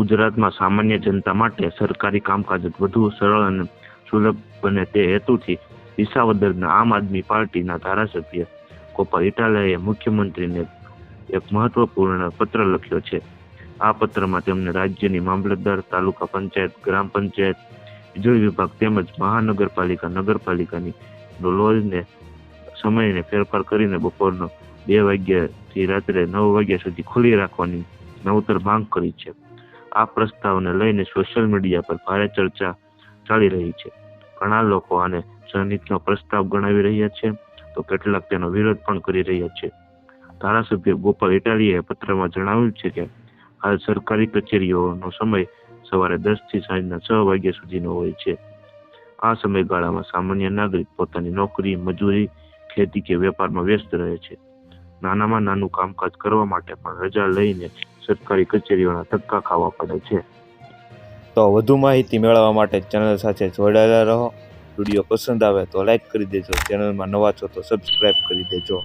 ગુજરાતમાં સામાન્ય જનતા માટે સરકારી કામકાજ વધુ સરળ અને સુલભ બને તે હેતુથી વિસાવદરના આમ આદમી પાર્ટીના ધારાસભ્ય ગોપાલ ઇટાલિયાએ મુખ્યમંત્રીને એક મહત્વપૂર્ણ પત્ર લખ્યો છે. આ પત્રમાં તેમણે રાજ્યની મામલતદાર, તાલુકા પંચાયત, ગ્રામ પંચાયત, વીજળી વિભાગ તેમજ મહાનગરપાલિકા, નગરપાલિકાની લોજને સમયને ફેરફાર કરીને બપોરના 2 વાગ્યાથી રાત્રે 9 વાગ્યા સુધી ખુલ્લી રાખવાની નવતર માંગ કરી છે. આ પ્રસ્તાવને લઈને સોશિયલ મીડિયા પર ભારે ચર્ચા ચાલી રહી છે. ઘણા લોકો આને જનહિતનો પ્રસ્તાવ ગણાવી રહ્યા છે તો કેટલાક તેનો વિરોધ પણ કરી રહ્યા છે. ધારાસભ્ય ગોપાલ ઇટાલિયાએ પત્રમાં જણાવ્યું છે કે હાલ સરકારી કચેરીઓનો સમય સવારે 10 થી સાંજના 6 વાગ્યા સુધીનો હોય છે. આ સમયગાળામાં સામાન્ય નાગરિક પોતાની નોકરી, મજૂરી, ખેતી કે વેપારમાં વ્યસ્ત રહે છે. નાનામાં નાનું કામકાજ કરવા માટે પણ રજા લઈને સરકારી કચેરીઓના ધક્કા ખાવા પડે છે. તો વધુ માહિતી મેળવવા માટે ચેનલ સાથે જોડાયેલા રહો. વિડીયો પસંદ આવે તો લાઈક કરી દેજો. ચેનલમાં નવા છો તો સબસ્ક્રાઈબ કરી દેજો.